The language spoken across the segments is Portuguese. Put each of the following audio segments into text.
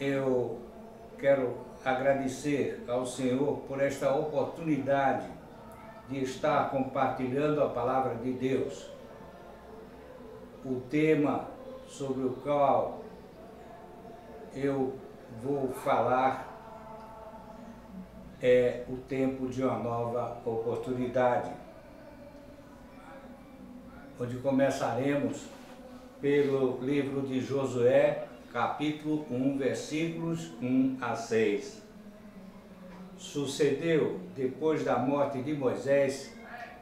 eu quero agradecer ao Senhor por esta oportunidade de estar compartilhando a palavra de Deus. O tema sobre o qual eu vou falar é o tempo de uma nova oportunidade, onde começaremos pelo livro de Josué, capítulo 1, versículos 1 a 6. Sucedeu, depois da morte de Moisés,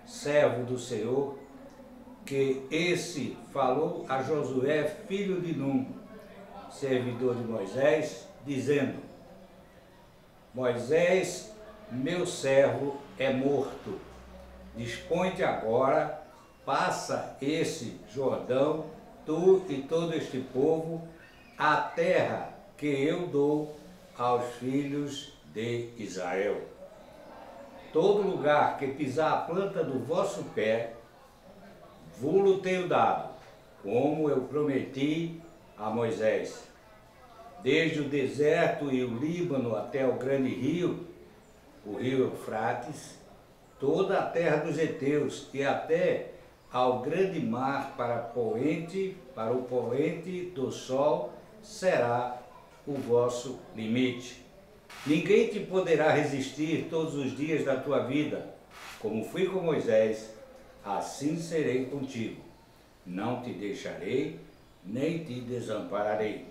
servo do Senhor, que esse falou a Josué, filho de Num, servidor de Moisés, dizendo: Moisés, meu servo, é morto. Dispõe-te agora, passa esse Jordão, tu e todo este povo, a terra que eu dou aos filhos de Israel. Todo lugar que pisar a planta do vosso pé, vou-lo tenho dado, como eu prometi a Moisés. Desde o deserto e o Líbano até o grande rio, o rio Eufrates, toda a terra dos heteus e até ao grande mar para o poente do sol será o vosso limite. Ninguém te poderá resistir todos os dias da tua vida. Como fui com Moisés, assim serei contigo. Não te deixarei, nem te desampararei.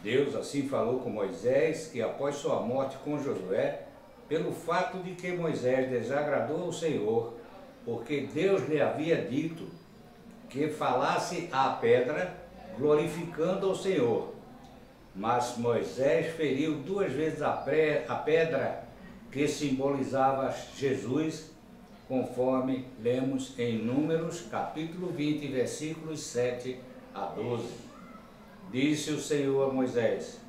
Deus assim falou com Moisés e após sua morte com Josué, pelo fato de que Moisés desagradou ao Senhor, porque Deus lhe havia dito que falasse à pedra, glorificando ao Senhor. Mas Moisés feriu 2 vezes a pedra que simbolizava Jesus, conforme lemos em Números, capítulo 20, versículos 7 a 12. Disse o Senhor a Moisés: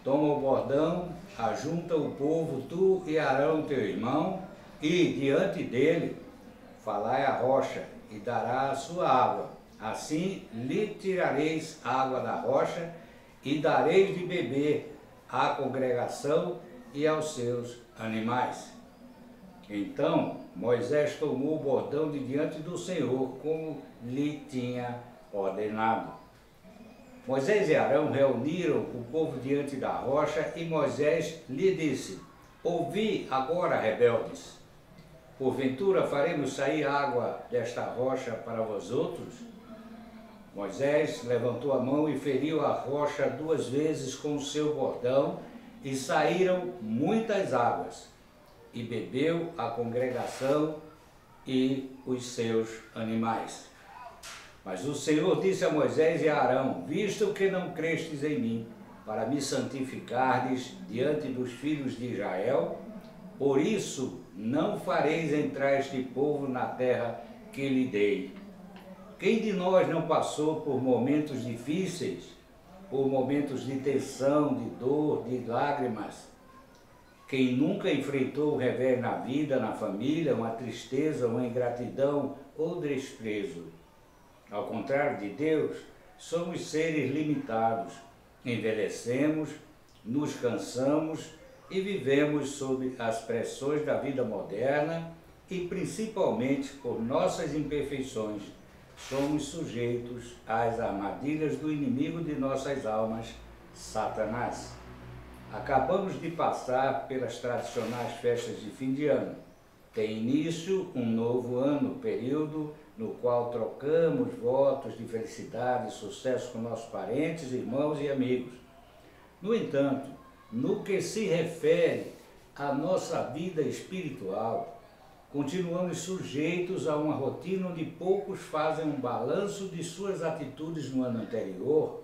toma o bordão, ajunta o povo, tu e Arão teu irmão, e diante dele falai a rocha, e dará a sua água. Assim lhe tirareis água da rocha, e dareis de beber à congregação e aos seus animais. Então Moisés tomou o bordão de diante do Senhor, como lhe tinha ordenado. Moisés e Arão reuniram o povo diante da rocha, e Moisés lhe disse: ouvi agora, rebeldes, porventura faremos sair água desta rocha para vós outros? Moisés levantou a mão e feriu a rocha 2 vezes com o seu bordão, e saíram muitas águas, e bebeu a congregação e os seus animais. Mas o Senhor disse a Moisés e a Arão: visto que não crestes em mim, para me santificardes diante dos filhos de Israel, por isso não fareis entrar este povo na terra que lhe dei. Quem de nós não passou por momentos difíceis, por momentos de tensão, de dor, de lágrimas? Quem nunca enfrentou o revés na vida, na família, uma tristeza, uma ingratidão ou desprezo? Ao contrário de Deus, somos seres limitados, envelhecemos, nos cansamos e vivemos sob as pressões da vida moderna e, principalmente por nossas imperfeições, somos sujeitos às armadilhas do inimigo de nossas almas, Satanás. Acabamos de passar pelas tradicionais festas de fim de ano. Tem início um novo ano, período no qual trocamos votos de felicidade e sucesso com nossos parentes, irmãos e amigos. No entanto, no que se refere à nossa vida espiritual, continuamos sujeitos a uma rotina onde poucos fazem um balanço de suas atitudes no ano anterior.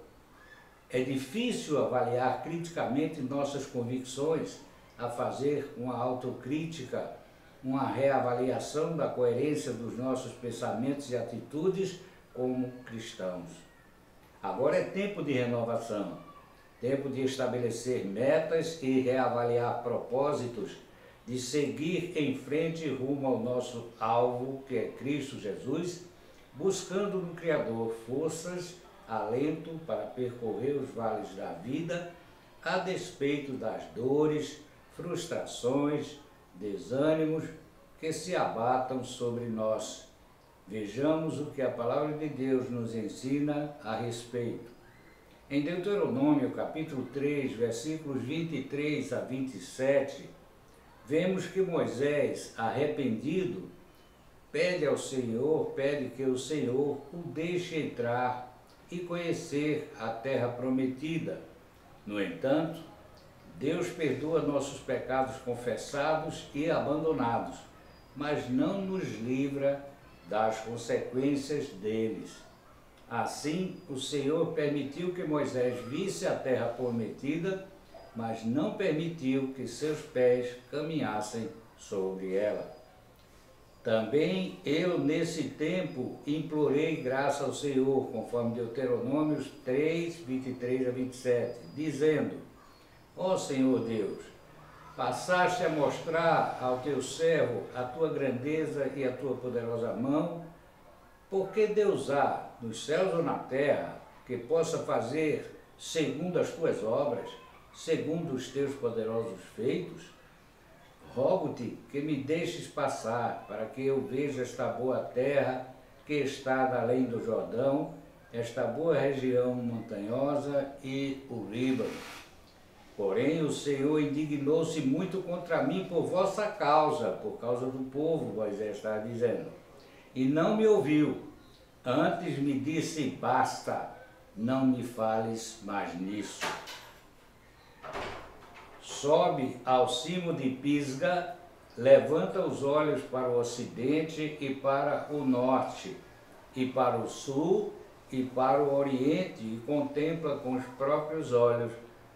É difícil avaliar criticamente nossas convicções, a fazer uma autocrítica, uma reavaliação da coerência dos nossos pensamentos e atitudes como cristãos. Agora é tempo de renovação, tempo de estabelecer metas e reavaliar propósitos, de seguir em frente rumo ao nosso alvo, que é Cristo Jesus, buscando no Criador forças, alento para percorrer os vales da vida a despeito das dores, frustrações, desânimos que se abatam sobre nós. Vejamos o que a palavra de Deus nos ensina a respeito. Em Deuteronômio capítulo 3, versículos 23 a 27, vemos que Moisés, arrependido, pede que o Senhor o deixe entrar e conhecer a terra prometida. No entanto, Deus perdoa nossos pecados confessados e abandonados, mas não nos livra das consequências deles. Assim, o Senhor permitiu que Moisés visse a terra prometida, mas não permitiu que seus pés caminhassem sobre ela. Também eu, nesse tempo, implorei graça ao Senhor, conforme Deuteronômio 3, 23 a 27, dizendo: ó Senhor Deus, passaste a mostrar ao teu servo a tua grandeza e a tua poderosa mão, porque Deus há, nos céus ou na terra, que possa fazer segundo as tuas obras, segundo os teus poderosos feitos? Rogo-te que me deixes passar, para que eu veja esta boa terra que está além do Jordão, esta boa região montanhosa e o Líbano. Porém, o Senhor indignou-se muito contra mim por vossa causa, por causa do povo, Moisés está dizendo, e não me ouviu. Antes me disse: basta, não me fales mais nisso. Sobe ao cimo de Pisga, levanta os olhos para o ocidente e para o norte, e para o sul e para o oriente, e contempla com os próprios olhos,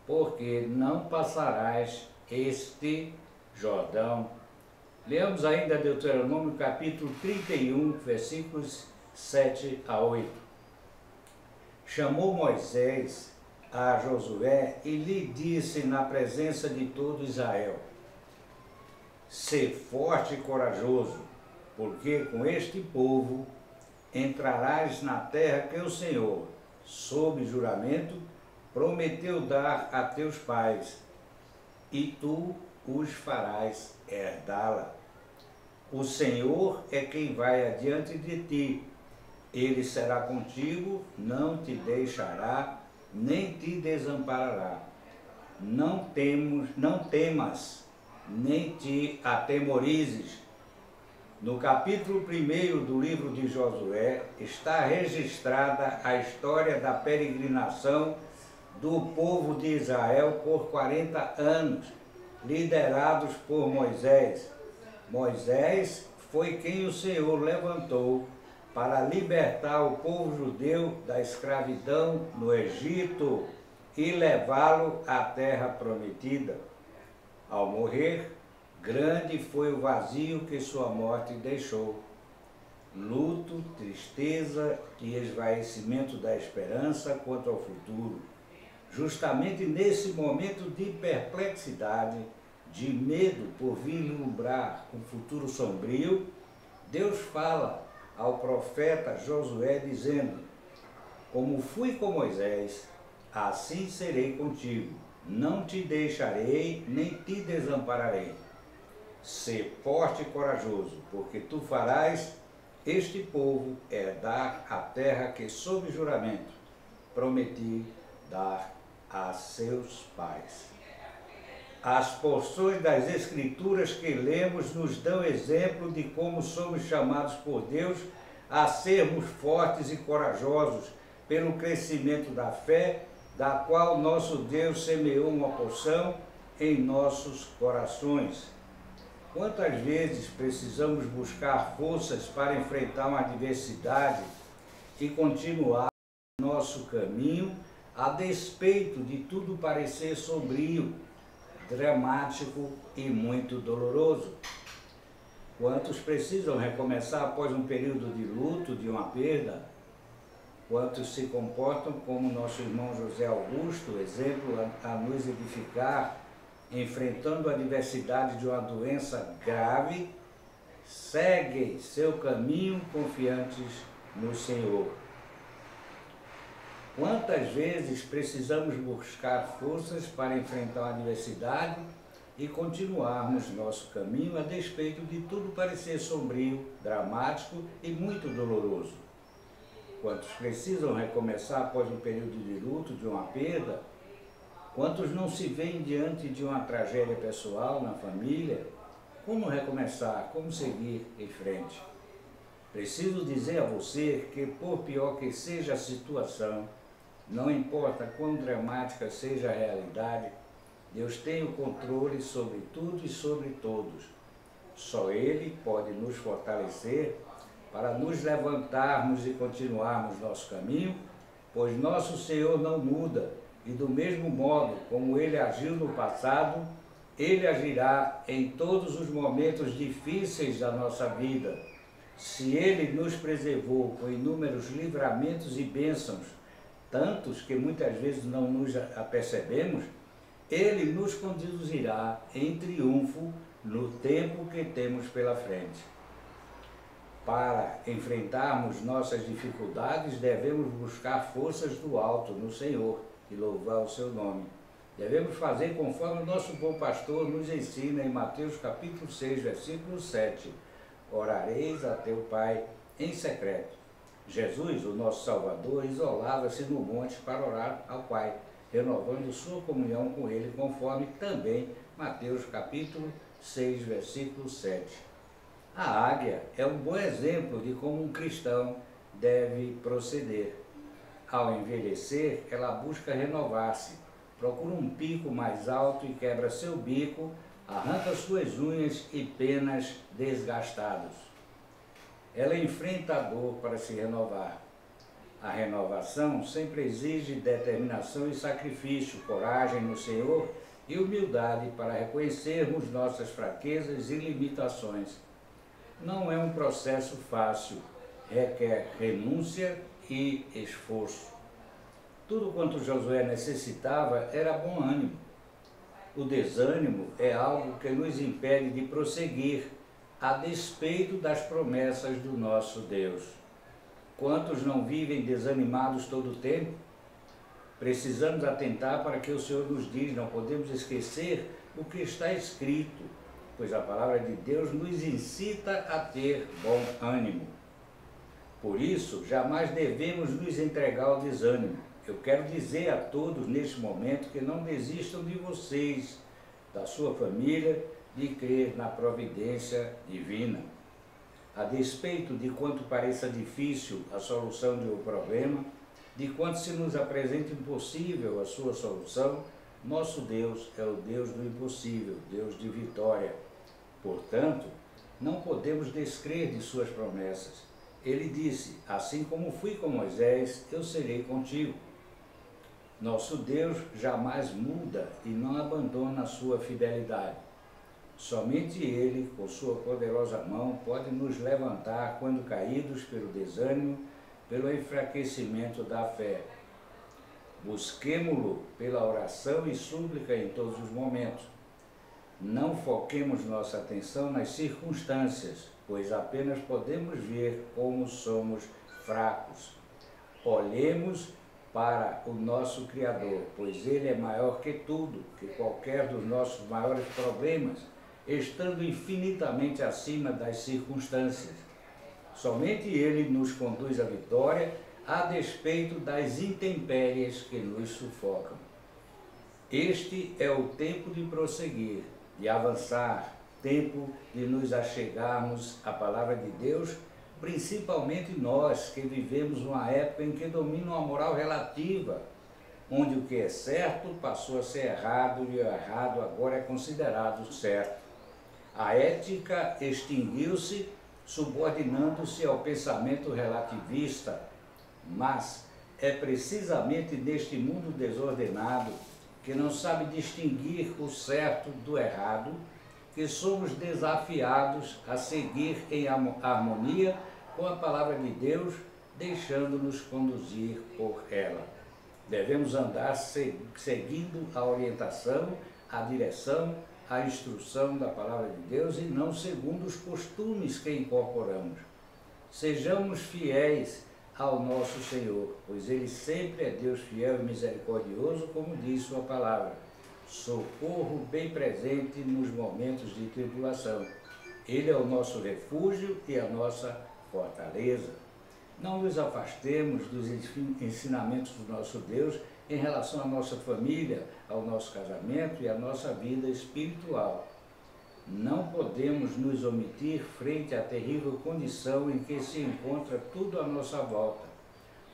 porque não passarás este Jordão. Leamos ainda Deuteronômio capítulo 31, versículos 7 a 8. Chamou Moisés a Josué e lhe disse na presença de todo Israel: sê forte e corajoso, porque com este povo entrarás na terra que o Senhor, sob juramento, prometeu dar a teus pais, e tu os farás herdá-la. O Senhor é quem vai adiante de ti, ele será contigo, não te deixará, nem te desamparará. Não temas, nem te atemorizes. No capítulo 1 do livro de Josué está registrada a história da peregrinação do povo de Israel por 40 anos, liderados por Moisés. Moisés foi quem o Senhor levantou para libertar o povo judeu da escravidão no Egito e levá-lo à terra prometida. Ao morrer, grande foi o vazio que sua morte deixou. Luto, tristeza e esvaecimento da esperança quanto ao futuro. Justamente nesse momento de perplexidade, de medo por vislumbrar um futuro sombrio, Deus fala ao profeta Josué dizendo: como fui com Moisés, assim serei contigo, não te deixarei, nem te desampararei. Sê forte e corajoso, porque tu farás este povo herdar a terra que, sob juramento, prometi dar a seus pais. As porções das Escrituras que lemos nos dão exemplo de como somos chamados por Deus a sermos fortes e corajosos pelo crescimento da fé, da qual nosso Deus semeou uma porção em nossos corações. Quantas vezes precisamos buscar forças para enfrentar uma adversidade e continuar nosso caminho, a despeito de tudo parecer sombrio, dramático e muito doloroso? Quantos precisam recomeçar após um período de luto, de uma perda? Quantos se comportam como nosso irmão José Augusto, exemplo a nos edificar, enfrentando a adversidade de uma doença grave, seguem seu caminho confiantes no Senhor. Quantas vezes precisamos buscar forças para enfrentar a adversidade e continuarmos nosso caminho a despeito de tudo parecer sombrio, dramático e muito doloroso? Quantos precisam recomeçar após um período de luto, de uma perda? Quantos não se veem diante de uma tragédia pessoal na família? Como recomeçar? Como seguir em frente? Preciso dizer a você que, por pior que seja a situação, não importa quão dramática seja a realidade, Deus tem o controle sobre tudo e sobre todos. Só Ele pode nos fortalecer para nos levantarmos e continuarmos nosso caminho, pois nosso Senhor não muda e do mesmo modo como Ele agiu no passado, Ele agirá em todos os momentos difíceis da nossa vida. Se Ele nos preservou com inúmeros livramentos e bênçãos, tantos que muitas vezes não nos apercebemos, Ele nos conduzirá em triunfo no tempo que temos pela frente. Para enfrentarmos nossas dificuldades, devemos buscar forças do alto no Senhor e louvar o seu nome. Devemos fazer conforme o nosso bom pastor nos ensina em Mateus capítulo 6, versículo 7. Orareis a teu Pai em secreto. Jesus, o nosso Salvador, isolava-se no monte para orar ao Pai, renovando sua comunhão com Ele, conforme também Mateus capítulo 6, versículo 7. A águia é um bom exemplo de como um cristão deve proceder. Ao envelhecer, ela busca renovar-se, procura um pico mais alto e quebra seu bico, arranca suas unhas e penas desgastados. Ela enfrenta a dor para se renovar. A renovação sempre exige determinação e sacrifício, coragem no Senhor e humildade para reconhecermos nossas fraquezas e limitações. Não é um processo fácil, requer renúncia e esforço. Tudo quanto Josué necessitava era bom ânimo. O desânimo é algo que nos impede de prosseguir, a despeito das promessas do nosso Deus. Quantos não vivem desanimados todo o tempo? Precisamos atentar para que o Senhor nos diz, não podemos esquecer o que está escrito, pois a palavra de Deus nos incita a ter bom ânimo. Por isso, jamais devemos nos entregar ao desânimo. Eu quero dizer a todos neste momento que não desistam de vocês, da sua família, de crer na providência divina. A despeito de quanto pareça difícil a solução de um problema, de quanto se nos apresenta impossível a sua solução, nosso Deus é o Deus do impossível, Deus de vitória. Portanto, não podemos descrer de suas promessas. Ele disse, assim como fui com Moisés, eu serei contigo. Nosso Deus jamais muda e não abandona a sua fidelidade. Somente Ele, com sua poderosa mão, pode nos levantar quando caídos pelo desânimo, pelo enfraquecimento da fé. Busquemo-lo pela oração e súplica em todos os momentos. Não foquemos nossa atenção nas circunstâncias, pois apenas podemos ver como somos fracos. Olhemos para o nosso Criador, pois Ele é maior que tudo, que qualquer dos nossos maiores problemas, estando infinitamente acima das circunstâncias. Somente Ele nos conduz à vitória, a despeito das intempéries que nos sufocam. Este é o tempo de prosseguir, de avançar, tempo de nos achegarmos à palavra de Deus, principalmente nós que vivemos uma época em que domina uma moral relativa, onde o que é certo passou a ser errado e o errado agora é considerado certo. A ética extinguiu-se, subordinando-se ao pensamento relativista, mas é precisamente neste mundo desordenado, que não sabe distinguir o certo do errado, que somos desafiados a seguir em harmonia com a palavra de Deus, deixando-nos conduzir por ela. Devemos andar seguindo a orientação, a direção, a instrução da palavra de Deus e não segundo os costumes que incorporamos. Sejamos fiéis ao nosso Senhor, pois Ele sempre é Deus fiel e misericordioso, como diz sua palavra. Socorro bem presente nos momentos de tribulação. Ele é o nosso refúgio e a nossa fortaleza. Não nos afastemos dos ensinamentos do nosso Deus em relação à nossa família, ao nosso casamento e à nossa vida espiritual. Não podemos nos omitir frente à terrível condição em que se encontra tudo à nossa volta,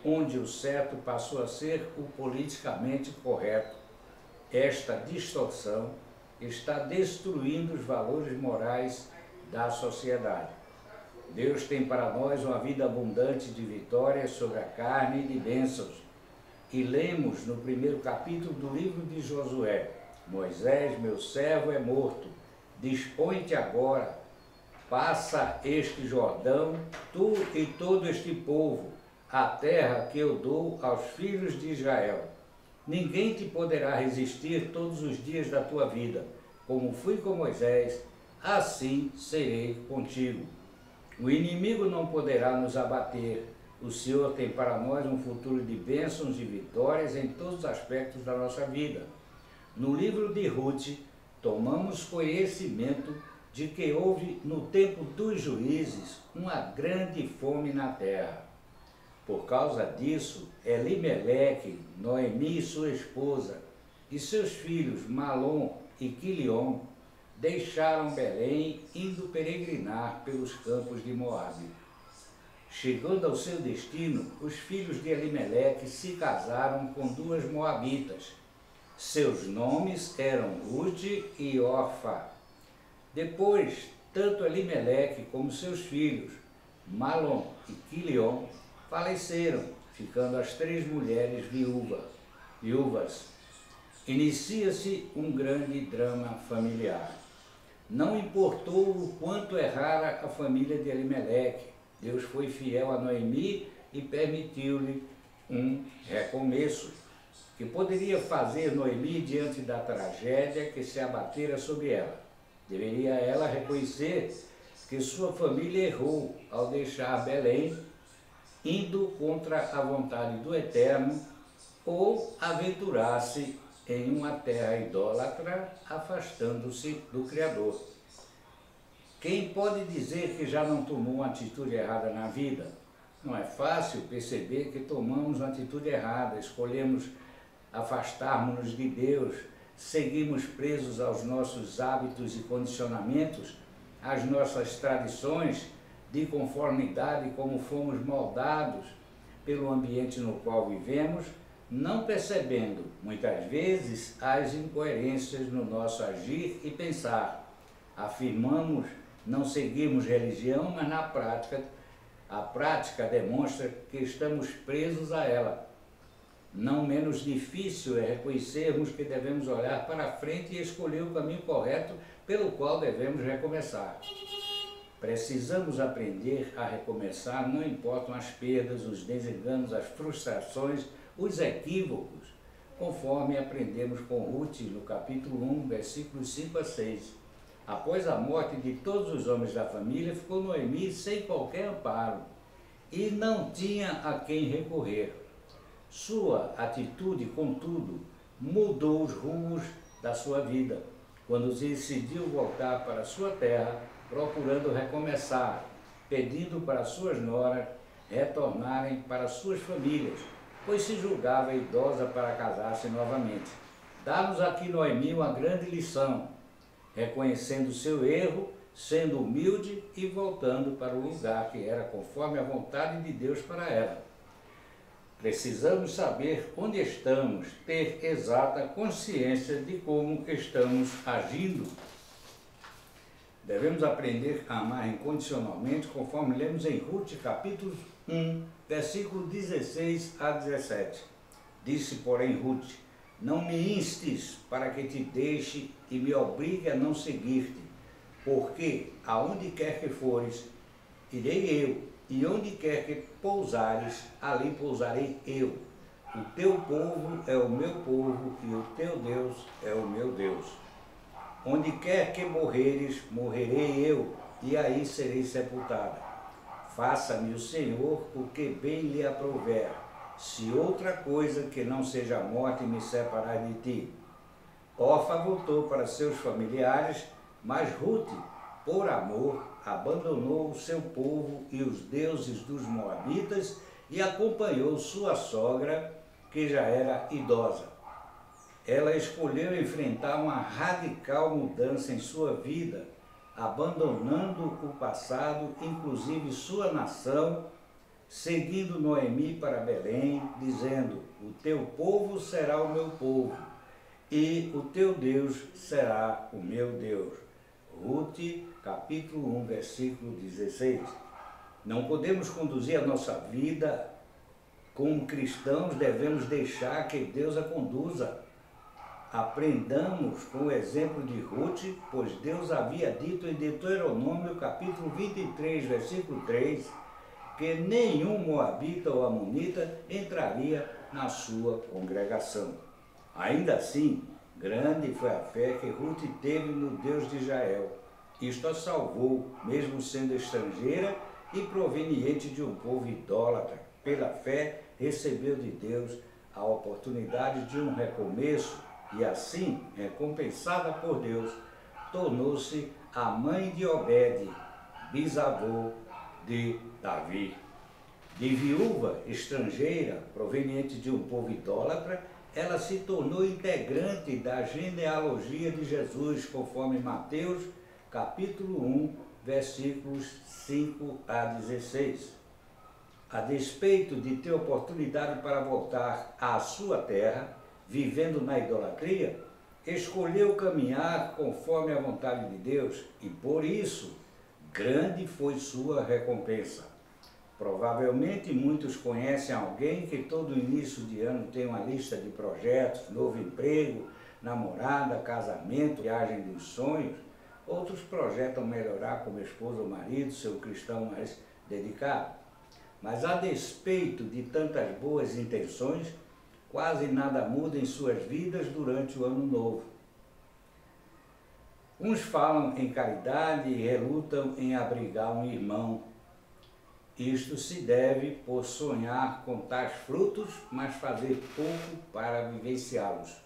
onde o certo passou a ser o politicamente correto. Esta distorção está destruindo os valores morais da sociedade. Deus tem para nós uma vida abundante de vitórias sobre a carne e de bênçãos. E lemos no primeiro capítulo do livro de Josué: Moisés, meu servo, é morto. Dispõe-te agora, passa este Jordão, tu e todo este povo, a terra que eu dou aos filhos de Israel. Ninguém te poderá resistir todos os dias da tua vida. Como fui com Moisés, assim serei contigo. O inimigo não poderá nos abater. O Senhor tem para nós um futuro de bênçãos e vitórias em todos os aspectos da nossa vida. No livro de Ruth, tomamos conhecimento de que houve, no tempo dos juízes, uma grande fome na terra. Por causa disso, Elimeleque, Noemi, sua esposa, e seus filhos Malom e Quilion, deixaram Belém, indo peregrinar pelos campos de Moabe. Chegando ao seu destino, os filhos de Elimeleque se casaram com duas moabitas. Seus nomes eram Ruth e Orfa. Depois, tanto Elimeleque como seus filhos, Malom e Quilion, faleceram, ficando as três mulheres viúvas. Inicia-se um grande drama familiar. Não importou o quanto errara a família de Elimeleque, Deus foi fiel a Noemi e permitiu-lhe um recomeço, que poderia fazer Noemi diante da tragédia que se abatera sobre ela. Deveria ela reconhecer que sua família errou ao deixar Belém, indo contra a vontade do Eterno, ou aventurar-se em uma terra idólatra, afastando-se do Criador. Quem pode dizer que já não tomou uma atitude errada na vida? Não é fácil perceber que tomamos uma atitude errada, escolhemos afastarmos-nos de Deus, seguimos presos aos nossos hábitos e condicionamentos, às nossas tradições, de conformidade como fomos moldados pelo ambiente no qual vivemos, não percebendo, muitas vezes, as incoerências no nosso agir e pensar. Afirmamos não seguirmos religião, mas na prática, a prática demonstra que estamos presos a ela. Não menos difícil é reconhecermos que devemos olhar para frente e escolher o caminho correto pelo qual devemos recomeçar. Precisamos aprender a recomeçar, não importam as perdas, os desenganos, as frustrações, os equívocos, conforme aprendemos com Ruth no capítulo 1, versículos 5 a 6. Após a morte de todos os homens da família, ficou Noemi sem qualquer amparo e não tinha a quem recorrer. Sua atitude, contudo, mudou os rumos da sua vida, quando decidiu voltar para sua terra, procurando recomeçar, pedindo para suas noras retornarem para suas famílias, pois se julgava idosa para casar-se novamente. Dá-nos aqui Noemi uma grande lição, reconhecendo seu erro, sendo humilde e voltando para o lugar que era conforme a vontade de Deus para ela. Precisamos saber onde estamos, ter exata consciência de como estamos agindo. Devemos aprender a amar incondicionalmente, conforme lemos em Ruth, capítulo 1, versículo 16 a 17. Disse, porém, Ruth: não me instes para que te deixe e me obrigue a não seguir-te, porque aonde quer que fores, irei eu, e onde quer que pousares, ali pousarei eu. O teu povo é o meu povo, e o teu Deus é o meu Deus. Onde quer que morreres, morrerei eu, e aí serei sepultada. Faça-me o Senhor o que bem lhe aprouver, se outra coisa que não seja a morte me separar de ti. Orfa voltou para seus familiares, mas Rute, por amor, abandonou o seu povo e os deuses dos Moabitas e acompanhou sua sogra, que já era idosa. Ela escolheu enfrentar uma radical mudança em sua vida, abandonando o passado, inclusive sua nação, seguindo Noemi para Belém, dizendo: o teu povo será o meu povo, e o teu Deus será o meu Deus. Rute, capítulo 1, versículo 16. Não podemos conduzir a nossa vida como cristãos, devemos deixar que Deus a conduza. Aprendamos com o exemplo de Rute, pois Deus havia dito em Deuteronômio, capítulo 23, versículo 3, que nenhum moabita ou amonita entraria na sua congregação. Ainda assim, grande foi a fé que Rute teve no Deus de Israel. Isto a salvou, mesmo sendo estrangeira e proveniente de um povo idólatra. Pela fé, recebeu de Deus a oportunidade de um recomeço e assim, recompensada por Deus, tornou-se a mãe de Obed, bisavô de Davi. De viúva estrangeira, proveniente de um povo idólatra, ela se tornou integrante da genealogia de Jesus, conforme Mateus, capítulo 1, versículos 5 a 16. A despeito de ter oportunidade para voltar à sua terra, vivendo na idolatria, escolheu caminhar conforme a vontade de Deus e, por isso, grande foi sua recompensa. Provavelmente muitos conhecem alguém que todo início de ano tem uma lista de projetos, novo emprego, namorada, casamento, viagem dos sonhos. Outros projetam melhorar como esposa ou marido, ser um cristão mais dedicado. Mas a despeito de tantas boas intenções, quase nada muda em suas vidas durante o ano novo. Uns falam em caridade e relutam em abrigar um irmão. Isto se deve por sonhar com tais frutos, mas fazer pouco para vivenciá-los.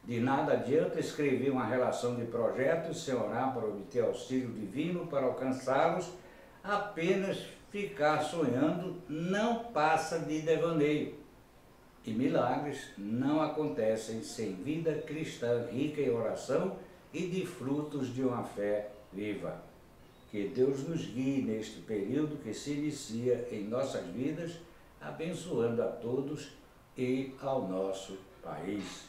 De nada adianta escrever uma relação de projetos sem orar para obter auxílio divino para alcançá-los, apenas ficar sonhando não passa de devaneio. E milagres não acontecem sem vida cristã rica em oração e de frutos de uma fé viva. Que Deus nos guie neste período que se inicia em nossas vidas, abençoando a todos e ao nosso país.